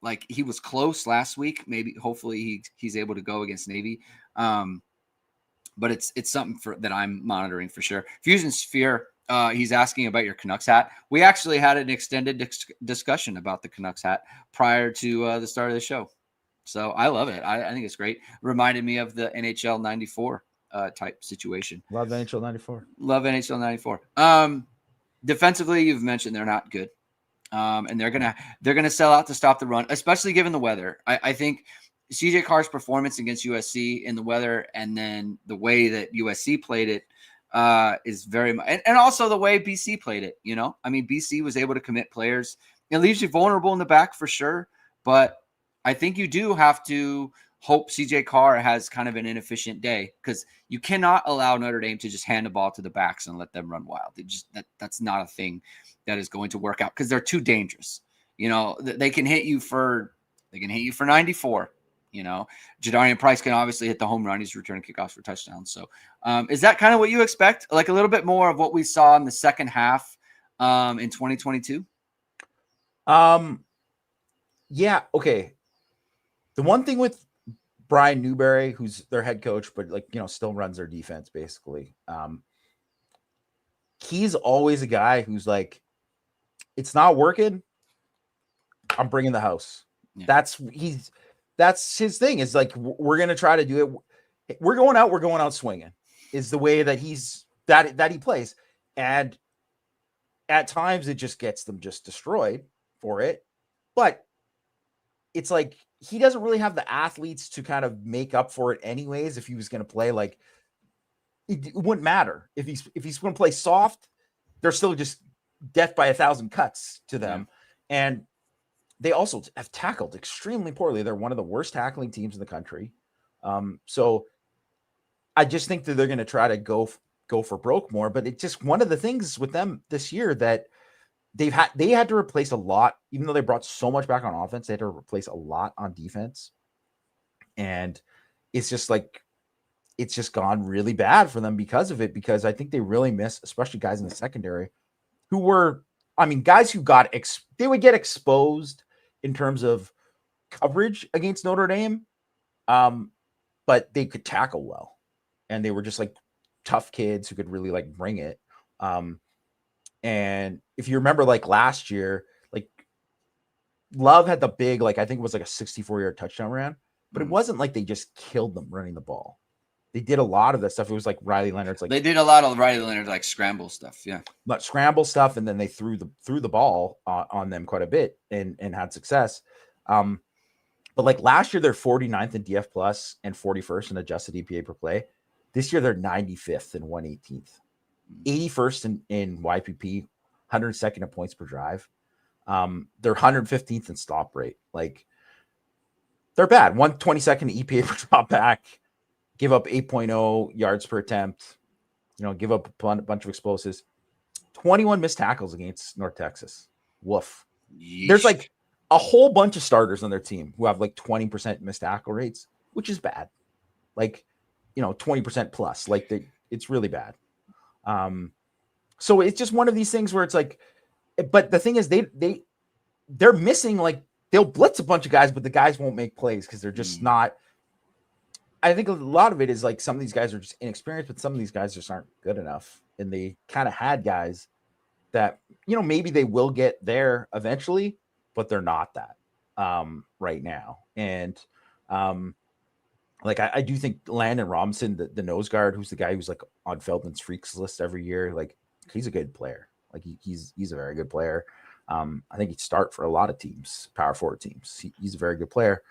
like he was close last week. Maybe, hopefully, he's able to go against Navy. But it's something that I'm monitoring for sure. Fusion Sphere, he's asking about your Canucks hat. We actually had an extended discussion about the Canucks hat prior to the start of the show. So I love it. I think it's great. Reminded me of the NHL 94 type situation. Love NHL 94. Love NHL 94. Defensively, you've mentioned they're not good. And they're gonna sell out to stop the run, especially given the weather. I think CJ Carr's performance against USC in the weather, and then the way that USC played it is very much, and also the way BC played it. I mean, BC was able to commit players. It leaves you vulnerable in the back for sure, but I think you do have to hope CJ Carr has kind of an inefficient day, because you cannot allow Notre Dame to just hand the ball to the backs and let them run wild. That's not a thing that is going to work out, because they're too dangerous. They can hit you for 94. Jadarian Price can obviously hit the home run. He's returning kickoffs for touchdowns. So is that kind of what you expect? Like a little bit more of what we saw in the second half in 2022? Yeah. Okay. The one thing with Brian Newberry, who's their head coach, but still runs their defense basically. He's always a guy who's like, it's not working, I'm bringing the house. Yeah. That's his thing, is like, we're going to try to do it. We're going out swinging is the way that that he plays. And at times it just gets them just destroyed for it. But it's like, he doesn't really have the athletes to kind of make up for it anyways. If he was going to play, like, it wouldn't matter if he's going to play soft. they're still just death by 1,000 cuts to them. Yeah. And they also have tackled extremely poorly. They're one of the worst tackling teams in the country. So I just think that they're going to try to go for broke more, but it's just one of the things with them this year that they had to replace a lot, even though they brought so much back on offense, they had to replace a lot on defense. And it's just like, it's just gone really bad for them because of it, because I think they really miss, especially guys in the secondary who were, I mean, guys who they would get exposed in terms of coverage against Notre Dame, but they could tackle well. And they were just like tough kids who could really like bring it. And if you remember, like last year, like Love had the big, like, I think it was like a 64-yard touchdown run, but it wasn't like they just killed them running the ball. They did a lot of that stuff. It was like Riley Leonard's like they did a lot of Riley Leonard like scramble stuff, yeah. But scramble stuff, and then they threw the ball on them quite a bit and had success. But like last year, they're 49th in DF plus and 41st in adjusted EPA per play. This year, they're 95th and 118th, 81st in YPP, 102nd in points per drive. They're 115th in stop rate. Like, they're bad. 122nd EPA per drop back. Give up 8.0 yards per attempt, give up a bunch of explosives, 21 missed tackles against North Texas. Woof. Yeesh. There's like a whole bunch of starters on their team who have like 20% missed tackle rates, which is bad. Like, 20% plus, like it's really bad. So it's just one of these things where it's like, but the thing is they're missing, like, they'll blitz a bunch of guys, but the guys won't make plays because they're just not. I think a lot of it is like some of these guys are just inexperienced, but some of these guys just aren't good enough. And they kind of had guys that, maybe they will get there eventually, but they're not that right now. And like, I do think Landon Robinson, the nose guard, who's the guy who's like on Feldman's Freaks list every year, like, he's a good player. Like, he's a very good player. I think he'd start for a lot of teams, power forward teams. He's a very good player.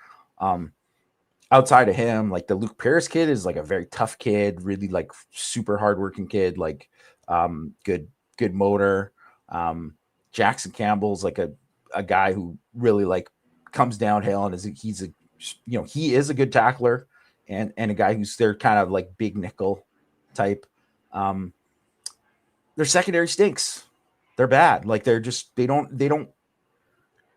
Outside of him, like the Luke Paris kid is like a very tough kid, really like super hardworking kid, like good motor. Jackson Campbell's like a guy who really like comes downhill and he is a good tackler and a guy who's their kind of like big nickel type. Their secondary stinks. They're bad. Like they don't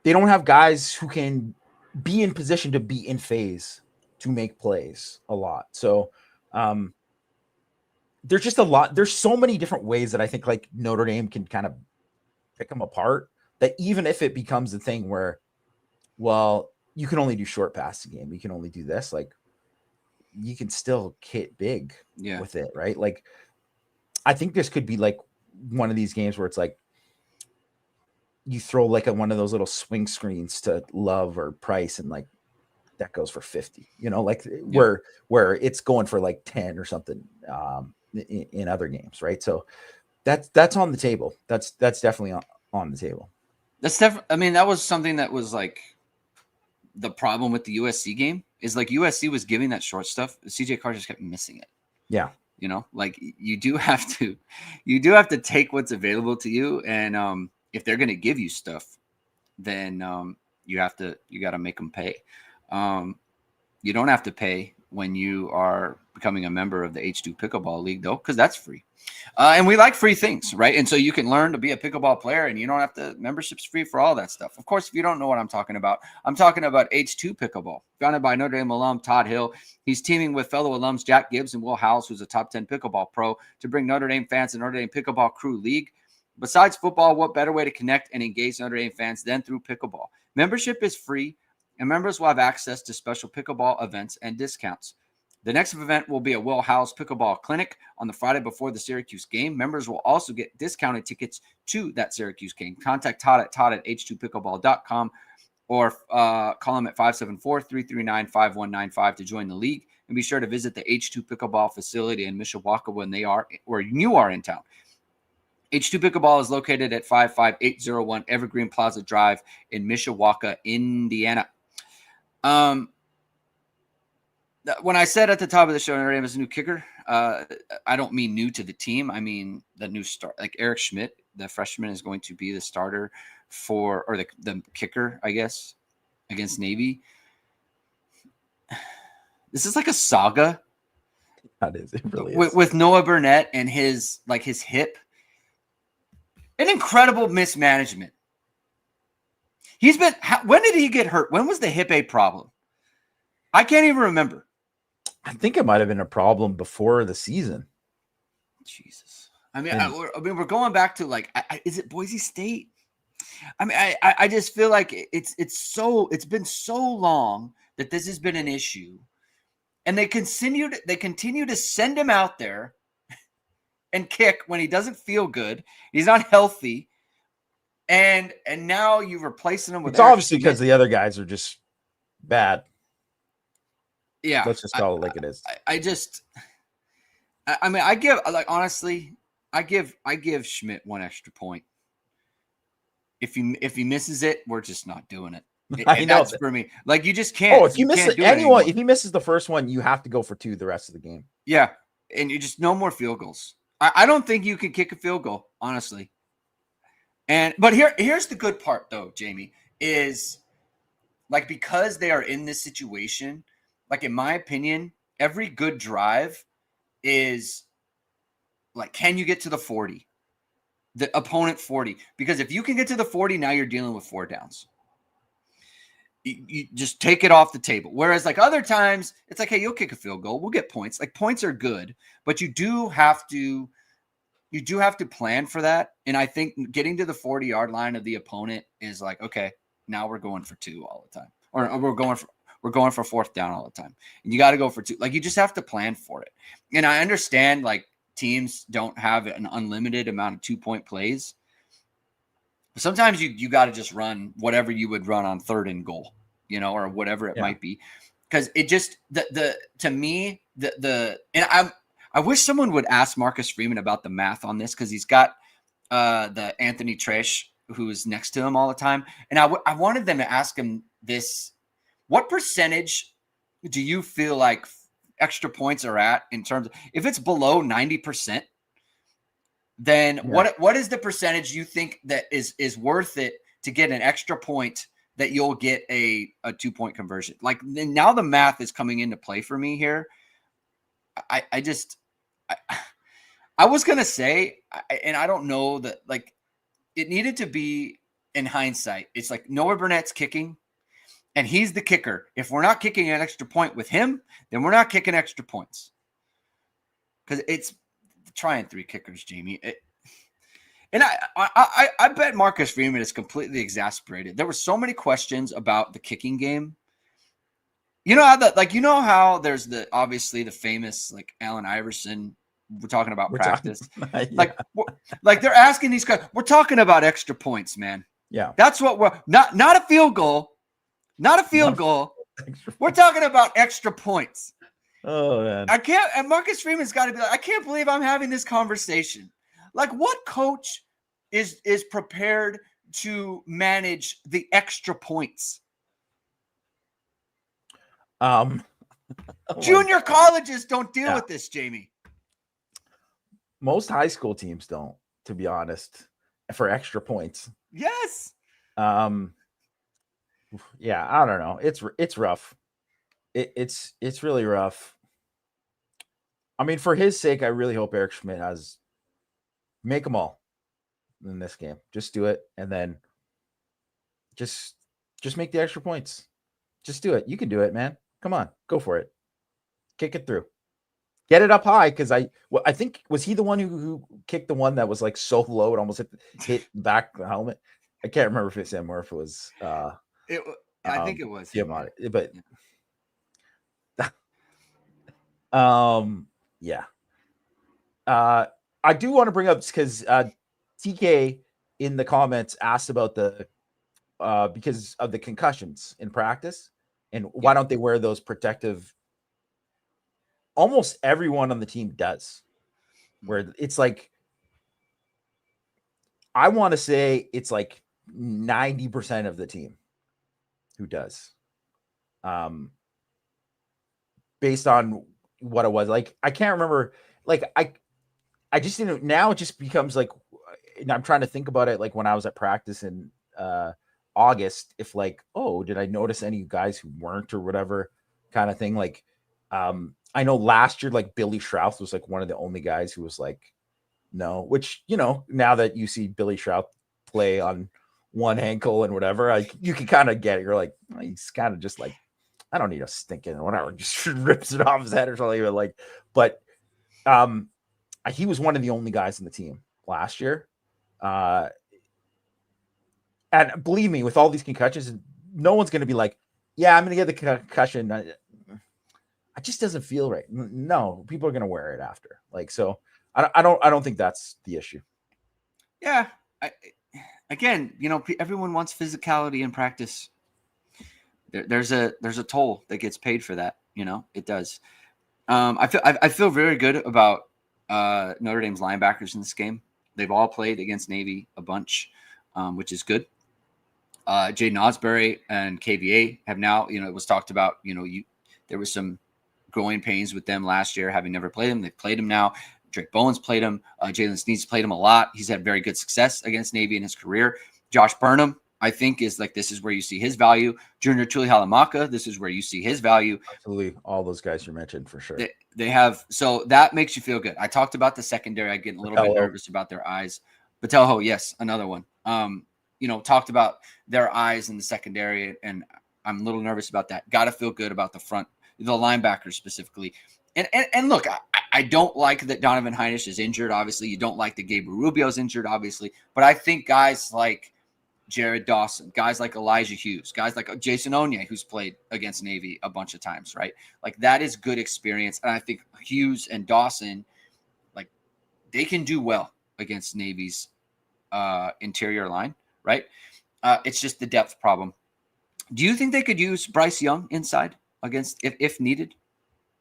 have guys who can be in position to be in phase to make plays a lot. So there's just a lot. There's so many different ways that I think like Notre Dame can kind of pick them apart, that even if it becomes a thing where, well, you can only do short passing game, you can only do this, like you can still hit big with it, right? Like I think this could be like one of these games where it's like you throw like one of those little swing screens to Love or Price and like that goes for 50, like where it's going for like 10 or something in other games, right? So that's on the table. That's definitely on the table. That's definitely. I mean, that was something that was like the problem with the USC game is like USC was giving that short stuff. CJ Carr just kept missing it. Yeah, like you do have to take what's available to you, and if they're going to give you stuff, then you got to make them pay. You don't have to pay when you are becoming a member of the H2 Pickleball League, though, because that's free. And we like free things, right? And so you can learn to be a pickleball player, and you don't have to. Membership's free for all that stuff. Of course, if you don't know what I'm talking about H2 Pickleball, founded by Notre Dame alum Todd Hill. He's teaming with fellow alums Jack Gibbs and Will Howells, who's a top 10 pickleball pro, to bring Notre Dame fans to Notre Dame Pickleball Crew League. Besides football, what better way to connect and engage Notre Dame fans than through pickleball? Membership is free, and members will have access to special pickleball events and discounts. The next event will be a Will Howells Pickleball Clinic on the Friday before the Syracuse game. Members will also get discounted tickets to that Syracuse game. Contact Todd at h2pickleball.com or call him at 574-339-5195 to join the league. And be sure to visit the H2 Pickleball facility in Mishawaka when you are in town. H2 Pickleball is located at 55801 Evergreen Plaza Drive in Mishawaka, Indiana. When I said at the top of the show, Notre Dame is a new kicker, I don't mean new to the team. I mean the new start, like Eric Schmidt the freshman is going to be the starter or the kicker, I guess, against Navy. This is like a saga. That is, it really is. With Noah Burnett and his hip. An incredible mismanagement. When did he get hurt? When was the hip a problem? I can't even remember. I think it might have been a problem before the season. Jesus. I mean, we're going back to like, is it Boise State? I mean, I just feel like it's been so long that this has been an issue, and they continue to send him out there and kick when he doesn't feel good. He's not healthy, and now you're replacing him with. It's obviously because the other guys are just bad. Yeah, let's just call it like it is. I give Schmidt one extra point. If he misses it, we're just not doing it. That's for me. Like, you just can't. Oh, if you miss if he misses the first one, you have to go for 2 the rest of the game. Yeah, and you just no more field goals. I don't think you can kick a field goal, honestly. But here's the good part, though, Jamie, is like, because they are in this situation, like, in my opinion, every good drive is like, can you get to the 40? The opponent 40. Because if you can get to the 40, now you're dealing with 4 downs. You just take it off the table. Whereas, like, other times, it's like, hey, you'll kick a field goal. We'll get points. Like, points are good, but you do have to plan for that. And I think getting to the 40-yard line of the opponent is like, okay, now we're going for 2 all the time. Or we're going for 4th down all the time. And you got to go for 2. Like, you just have to plan for it. And I understand, like, teams don't have an unlimited amount of 2-point plays. But sometimes you got to just run whatever you would run on 3rd and goal, or whatever it might be. Because it just, to me, I wish someone would ask Marcus Freeman about the math on this, because he's got the Anthony Tresh who's next to him all the time. And I wanted them to ask him this: what percentage do you feel like extra points are at, in terms of, if it's below 90%, then what is the percentage you think that is worth it to get an extra point that you'll get a 2-point conversion? Like, now the math is coming into play for me here. I was going to say, and I don't know that, like, it needed to be, in hindsight, it's like Noah Burnett's kicking, and he's the kicker. If we're not kicking an extra point with him, then we're not kicking extra points. Because it's trying 3 kickers, Jamie. And I bet Marcus Freeman is completely exasperated. There were so many questions about the kicking game. You know how there's obviously the famous, like, Allen Iverson. We're talking about practice. Like they're asking these guys. We're talking about extra points, man. Yeah, that's what we're not a field goal. Not a field goal. We're talking about extra points. Oh, man. I can't. And Marcus Freeman's got to be like, I can't believe I'm having this conversation. Like, what coach is prepared to manage the extra points? Junior colleges don't deal with this, Jamie. Most high school teams don't, to be honest, for extra points. Yes. Yeah, I don't know. It's rough. It's really rough. I mean, for his sake, I really hope Eric Schmidt make them all in this game. Just do it, and then just make the extra points. Just do it. You can do it, man. Come on, go for it. Kick it through. Get it up high, because I think, was he the one who kicked the one that was like so low it almost hit back the helmet? I can't remember if it's him or if it was. I think it was him on it, but yeah. I do want to bring up, because TK in the comments asked about the because of the concussions in practice, and why don't they wear those protective? Almost everyone on the team does, where it's like, I want to say it's like 90% of the team who does, based on what it was. Like, I can't remember, like, I just didn't. Now it just becomes like, and I'm trying to think about it, like when I was at practice in August, if like, oh, did I notice any guys who weren't or whatever kind of thing? Like, I know last year, like Billy Schrouth was like one of the only guys who was like, no, which, you know, now that you see Billy Schrouth play on one ankle and whatever, you can kind of get it. You're like, well, he's kind of just like, I don't need a stinking whatever, just rips it off his head or something. Like, but he was one of the only guys in the team last year. And believe me, with all these concussions, no one's going to be like, yeah, I'm going to get the concussion. It just doesn't feel right. No, people are going to wear it after. Like, so I don't think that's the issue. Yeah. Again, you know, everyone wants physicality in practice. There's a toll that gets paid for that. You know, it does. I feel very good about Notre Dame's linebackers in this game. They've all played against Navy a bunch, which is good. Jaden Osbury and KVA have now, you know, it was talked about, you know, there was some growing pains with them last year, having never played them. They've played him now. Drake Bowen's played him. Jalen Sneed's played him a lot. He's had very good success against Navy in his career. Josh Burnham, I think, is like, this is where you see his value. Junior Tuli Halamaka, this is where you see his value. Absolutely. All those guys you mentioned for sure. They have, so that makes you feel good. I talked about the secondary. I get a little bit nervous about their eyes. Patelho, yes, another one. You know, talked about their eyes in the secondary, and I'm a little nervous about that. Got to feel good about the front, the linebackers specifically. And look, I don't like that Donovan Heinisch is injured. Obviously, you don't like that Gabriel Rubio's injured, obviously. But I think guys like Jared Dawson, guys like Elijah Hughes, guys like Jason Onye, who's played against Navy a bunch of times, right? Like, that is good experience. And I think Hughes and Dawson, like, they can do well against Navy's interior line, right? It's just the depth problem. Do you think they could use Bryce Young inside against if needed?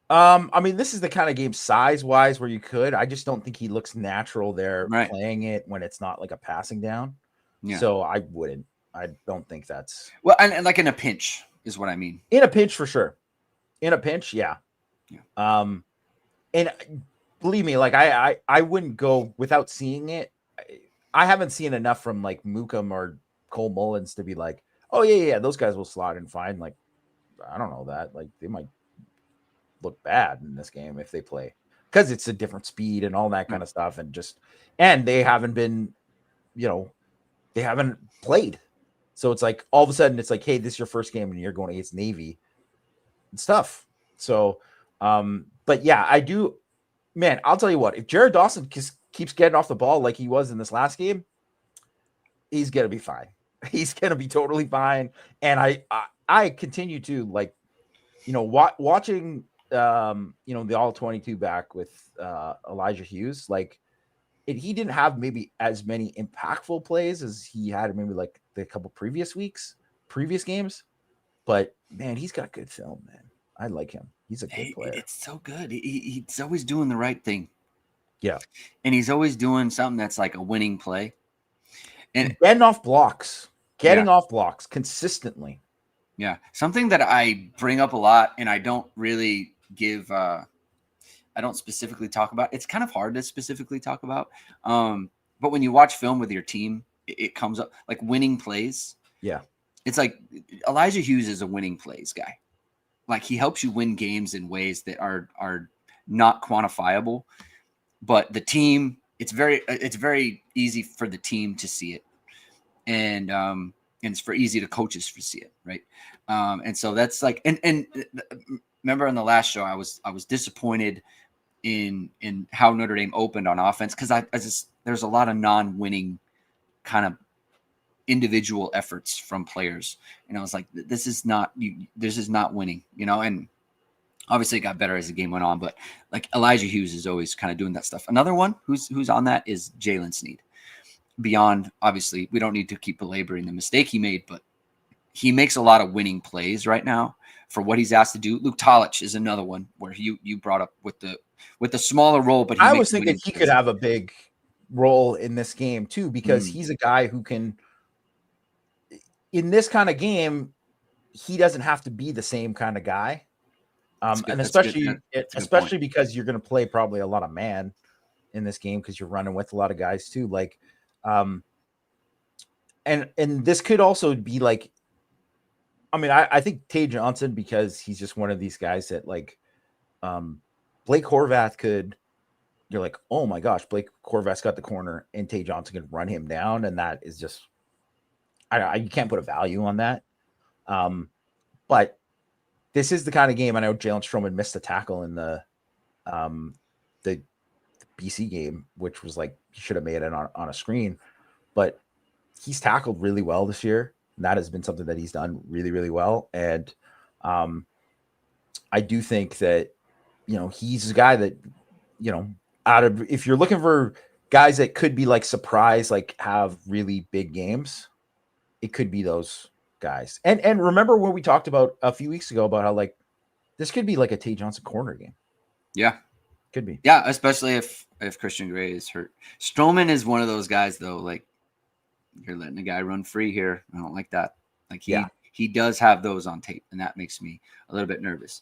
I mean, this is the kind of game size-wise where you could. I just don't think he looks natural there playing it when it's not like a passing down. Yeah. So I wouldn't. I don't think that's well, and like in a pinch is what I mean. In a pinch for sure. In a pinch, yeah. And believe me, like I wouldn't go without seeing it. I haven't seen enough from like Mookum or Cole Mullins to be like, oh yeah, those guys will slot in fine. Like, I don't know that. Like, they might look bad in this game if they play, because it's a different speed and all that kind of stuff, and they haven't been, you know, they haven't played, so it's like all of a sudden it's like, hey, this is your first game and you're going against Navy and stuff. So but yeah, I do, man, I'll tell you what, if Jared Dawson keeps getting off the ball like he was in this last game, he's gonna be fine. He's gonna be totally fine. And I continue to, like, you know, watching you know, the all 22 back with Elijah Hughes, like, he didn't have maybe as many impactful plays as he had maybe like the couple previous games, but man, he's got good film, man. I like him. He's a good player. It's so good. He's always doing the right thing. Yeah. And he's always doing something that's like a winning play. And getting off blocks consistently. Yeah. Something that I bring up a lot and I don't really give I don't specifically talk about. It's kind of hard to specifically talk about. But when you watch film with your team, it comes up like winning plays. Yeah. It's like Elijah Hughes is a winning plays guy. Like, he helps you win games in ways that are not quantifiable, but the team, it's very easy for the team to see it. And it's for easy to coaches to see it. Right. And so that's like, and remember on the last show, I was disappointed in how Notre Dame opened on offense, because there's a lot of non-winning kind of individual efforts from players, and I was like, this is not winning, you know. And obviously it got better as the game went on, but like Elijah Hughes is always kind of doing that stuff. Another one who's on that is Jalen Sneed. Beyond, obviously, we don't need to keep belaboring the mistake he made, but he makes a lot of winning plays right now for what he's asked to do. Luke Tolich is another one where you brought up with the smaller role, but I was thinking he could have a big role in this game too, because he's a guy who can, in this kind of game, he doesn't have to be the same kind of guy. And especially because you're going to play probably a lot of man in this game, because you're running with a lot of guys too. Like, And this could also be like, I mean, I think Tay Johnson, because he's just one of these guys that like Blake Horvath could, you're like, oh my gosh, Blake Horvath's got the corner and Tay Johnson can run him down. And that is just, you can't put a value on that. But this is the kind of game. I know Jalen Stroman missed a tackle in the BC game, which was like, he should have made it on a screen, but he's tackled really well this year. And that has been something that he's done really, really well. And I do think that, he's a guy that, if you're looking for guys that could be like surprise, like have really big games, it could be those guys. And remember when we talked about a few weeks ago about how like this could be like a Tay Johnson corner game. Yeah. Could be. Yeah, especially if Christian Gray is hurt. Stroman is one of those guys though, like you're letting the guy run free here. I don't like that. Like he does have those on tape, and that makes me a little bit nervous.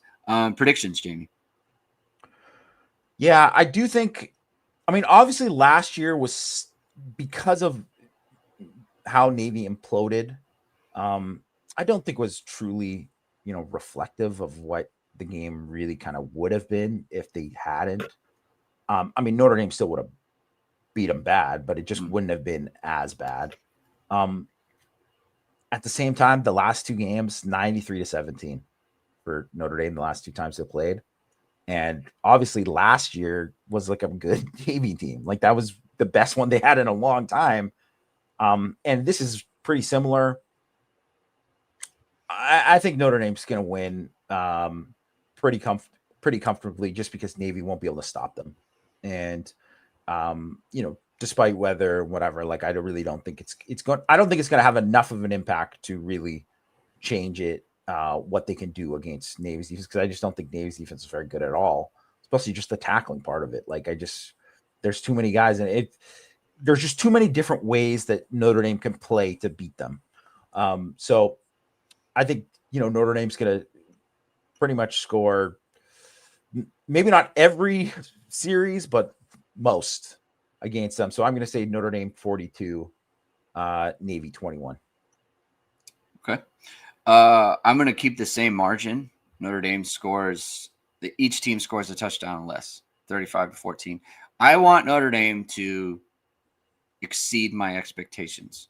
Predictions, Jamie. Yeah, I do think, I mean, obviously last year was because of how Navy imploded. I don't think was truly, reflective of what the game really kind of would have been if they hadn't. I mean, Notre Dame still would have beat them bad, but it just wouldn't have been as bad. At the same time, the last two games, 93-17 for Notre Dame, the last two times they played. And obviously last year was like a good Navy team. Like that was the best one they had in a long time. And this is pretty similar. I think Notre Dame's going to win pretty comfortably just because Navy won't be able to stop them. And, despite weather, whatever, like I really don't think I don't think it's going to have enough of an impact to really change it, what they can do against Navy's defense. Cause I just don't think Navy's defense is very good at all, especially just the tackling part of it. Like there's too many guys and there's just too many different ways that Notre Dame can play to beat them. So I think, Notre Dame's going to pretty much score, maybe not every series, but most against them. So I'm going to say Notre Dame 42, Navy 21. Okay. I'm going to keep the same margin. Notre Dame each team scores a touchdown less, 35-14. I want Notre Dame to exceed my expectations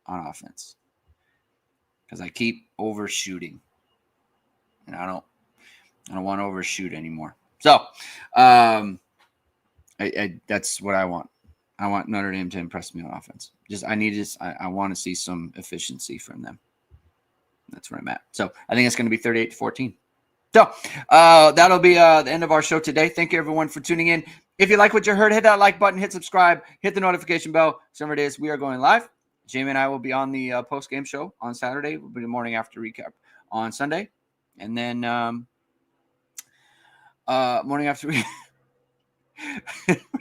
on offense because I keep overshooting, and I don't want to overshoot anymore. So, that's what I want. I want Notre Dame to impress me on offense. I want to see some efficiency from them. That's where I'm at. So I think it's going to be 38-14. So that'll be the end of our show today. Thank you, everyone, for tuning in. If you like what you heard, hit that like button, hit subscribe, hit the notification bell. Summer it is, we are going live. Jamie and I will be on the post-game show on Saturday. We'll be the morning after recap on Sunday. And then morning after recap.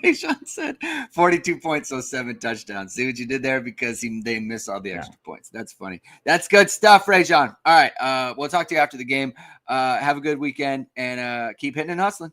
Rayshawn said 42 points, so 7 touchdowns. See what you did there? Because they missed all the extra points. That's funny. That's good stuff, Rayshawn. All right. We'll talk to you after the game. Have a good weekend and keep hitting and hustling.